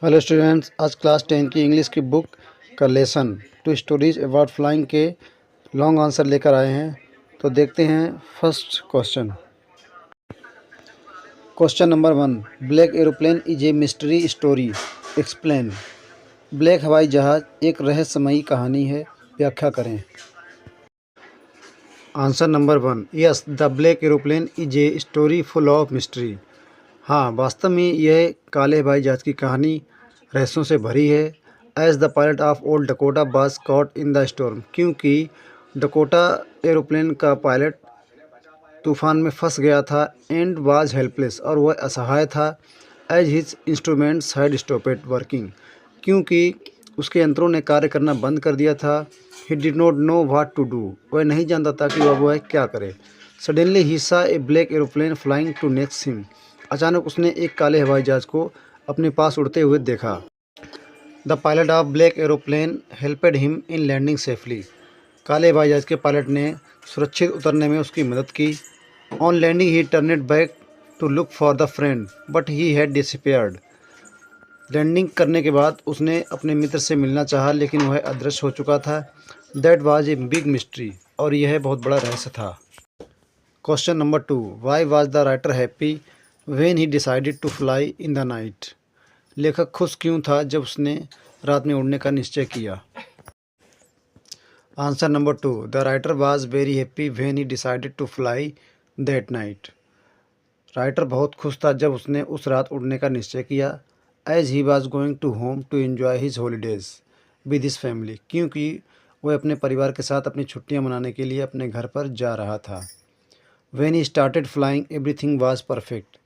Hello students, आज class 10 की English की बुक का lesson two stories about flying के लॉन्ग आंसर लेकर आए हैं। तो देखते हैं first question. Question number 1, black aeroplane is a mystery story, explain. Black हवाई जहाज़ एक रहस्यमयी कहानी है, व्याख्या करें। Answer number 1, yes the black aeroplane is a story full of mystery. हाँ, वास्तव में यह काले हवाई जहाज़ की कहानी रहस्यों से भरी है। As the pilot of old Dakota was caught in the storm, क्योंकि डकोटा एरोप्लेन का पायलट तूफान में फंस गया था। एंड वाज हेल्पलेस, और वह असहाय था। As his instruments had stopped working, क्योंकि उसके यंत्रों ने कार्य करना बंद कर दिया था। He did not know what to do, वह नहीं जानता था कि वह क्या करे। सडनली ही saw a black aeroplane flying to next him, अचानक उसने एक काले हवाई जहाज को अपने पास उड़ते हुए देखा। The pilot of black aeroplane helped him in landing safely, काले हवाई जहाज के पायलट ने सुरक्षित उतरने में उसकी मदद की। ऑन लैंडिंग ही turned back to look for the friend but he had disappeared, लैंडिंग करने के बाद उसने अपने मित्र से मिलना चाहा, लेकिन वह अदृश्य हो चुका था। That was a big mystery, और यह बहुत बड़ा रहस्य था। Question number 2, why was the writer happy when he decided to fly in the night. लेखक खुश क्यों था जब उसने रात में उड़ने का निश्चय किया। Answer number 2, the writer was very happy when he decided to fly that night. Writer बहुत खुश था जब उसने उस रात उड़ने का निश्चय किया। As he was going to home to enjoy his holidays with his family, क्योंकि वह अपने परिवार के साथ अपनी छुट्टियां मनाने के लिए अपने घर पर जा रहा था। When he started flying everything was perfect,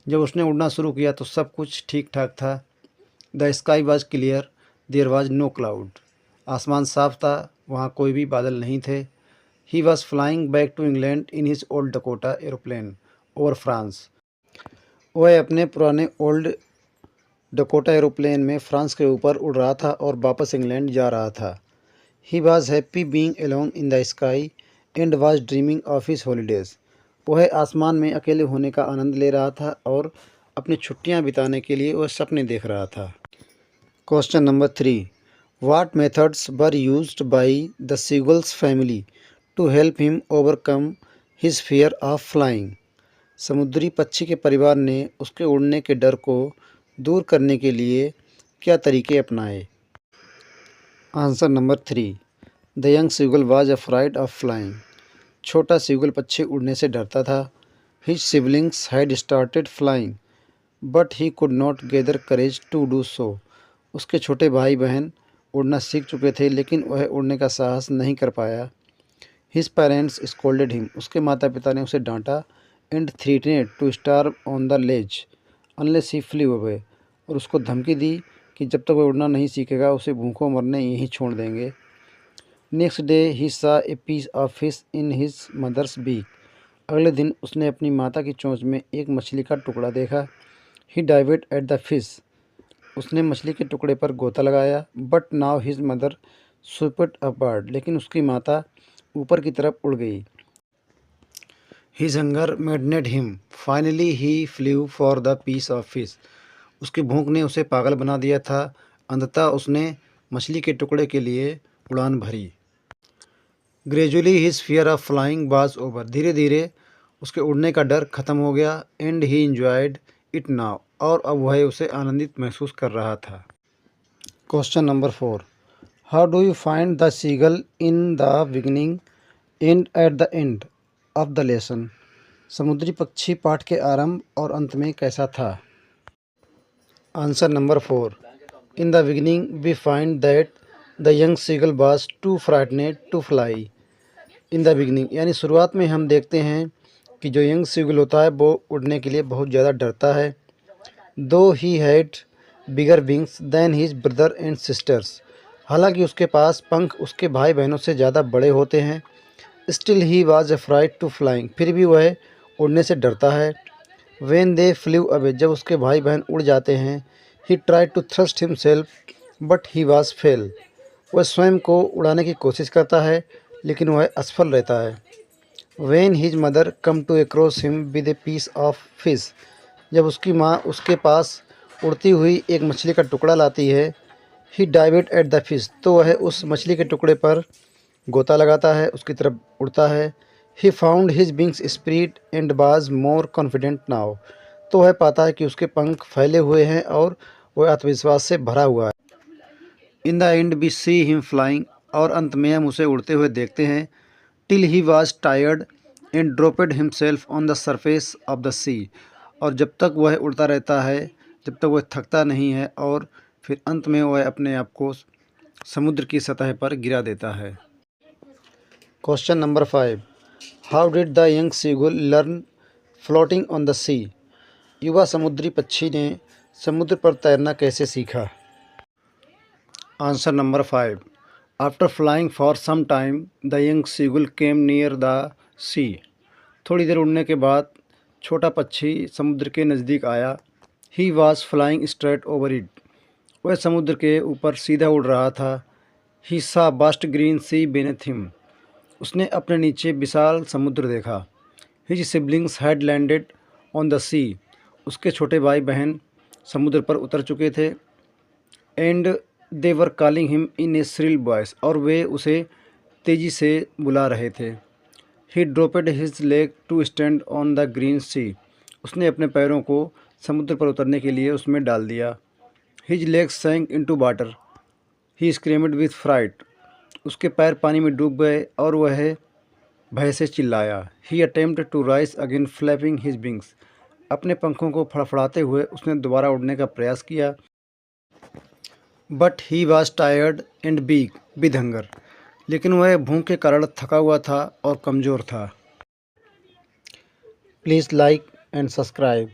जब उसने उड़ना शुरू किया तो सब कुछ ठीक ठाक था। The sky was clear, there was no cloud, आसमान साफ था, वहाँ कोई भी बादल नहीं थे। He was flying back to England in his old Dakota aeroplane over France, वह अपने पुराने ओल्ड डकोटा एरोप्लेन में फ्रांस के ऊपर उड़ रहा था और वापस इंग्लैंड जा रहा था। He was happy being alone in the sky and was dreaming of his holidays, वह आसमान में अकेले होने का आनंद ले रहा था और अपनी छुट्टियां बिताने के लिए वह सपने देख रहा था। Question number 3, what methods were used by the seagulls family to help him overcome his fear of flying. समुद्री पक्षी के परिवार ने उसके उड़ने के डर को दूर करने के लिए क्या तरीके अपनाए। Answer number 3, the young seagull was afraid of flying, छोटा सीगल पक्षी उड़ने से डरता था। His siblings had started flying but he could not gather courage to do so, उसके छोटे भाई बहन उड़ना सीख चुके थे, लेकिन वह उड़ने का साहस नहीं कर पाया। हिज पेरेंट्स स्कोल्डेड हिम, उसके माता पिता ने उसे डांटा। And threatened to starve on the ledge unless he flee away, और उसको धमकी दी कि जब तक वह उड़ना नहीं सीखेगा उसे भूखों मरने यहीं छोड़ देंगे। Next day he saw a piece of fish in his mother's beak, अगले दिन उसने अपनी माता की चोंच में एक मछली का टुकड़ा देखा। He dived at the fish, उसने मछली के टुकड़े पर गोता लगाया। But now his mother swept upward, लेकिन उसकी माता ऊपर की तरफ उड़ गई। His hunger maddened him, finally he flew for the piece of fish, उसकी भूख ने उसे पागल बना दिया था। अंततः उसने मछली के टुकड़े के लिए उड़ान भरी। Gradually his fear of flying was over, धीरे धीरे उसके उड़ने का डर खत्म हो गया। And he enjoyed it now, और अब वह उसे आनंदित महसूस कर रहा था। Question number 4, how do you find the seagull in the beginning and at the end of the lesson. समुद्री पक्षी पाठ के आरंभ और अंत में कैसा था। Answer number 4, in the beginning we find that the young seagull was too frightened to fly. In the beginning यानी शुरुआत में हम देखते हैं कि जो यंग सीगल होता है वो उड़ने के लिए बहुत ज़्यादा डरता है। Though he had bigger wings than his brother and sisters, हालांकि उसके पास पंख उसके भाई बहनों से ज़्यादा बड़े होते हैं। Still he was afraid to flying, फिर भी वह उड़ने से डरता है। व्हेन दे फ्ल्यू अवे, जब उसके भाई बहन उड़ जाते हैं। He tried to thrust himself but he was fail, वह स्वयं को उड़ाने की कोशिश करता है लेकिन वह असफल रहता है। When his mother come to across him with a piece of fish, जब उसकी माँ उसके पास उड़ती हुई एक मछली का टुकड़ा लाती है। ही डाइव एट द फिश, तो वह उस मछली के टुकड़े पर गोता लगाता है, उसकी तरफ उड़ता है। He found his wings spread and was more confident now, तो वह पाता है कि उसके पंख फैले हुए हैं और वह आत्मविश्वास से भरा हुआ है। In the end we see him flying, और अंत में हम उसे उड़ते हुए देखते हैं। Till he was tired and dropped himself on the surface of the sea, और जब तक वह उड़ता रहता है, जब तक वह थकता नहीं है, और फिर अंत में वह अपने आप को समुद्र की सतह पर गिरा देता है। Question number 5, how did the young seagull learn floating on the sea? युवा समुद्री पक्षी ने समुद्र पर तैरना कैसे सीखा? Answer number 5, after flying for some time the young seagull came near the sea. थोड़ी देर उड़ने के बाद छोटा पक्षी समुद्र के नज़दीक आया। ही was flying straight over it, वह समुद्र के ऊपर सीधा उड़ रहा था। He saw vast green sea beneath him, उसने अपने नीचे विशाल समुद्र देखा। His siblings had landed on the sea, उसके छोटे भाई बहन समुद्र पर उतर चुके थे। And they were calling him in a shrill voice, और वे उसे तेज़ी से बुला रहे थे। He dropped his leg to stand on the green sea, उसने अपने पैरों को समुद्र पर उतरने के लिए उसमें डाल दिया। His legs sank into water, he screamed with fright, उसके पैर पानी में डूब गए और वह भय से चिल्लाया। He attempt to rise again flapping his wings, अपने पंखों को फड़फड़ाते हुए उसने दोबारा उड़ने का प्रयास किया। But he was tired and weak with hunger, लेकिन वह भूख के कारण थका हुआ था और कमज़ोर था। Please like and subscribe.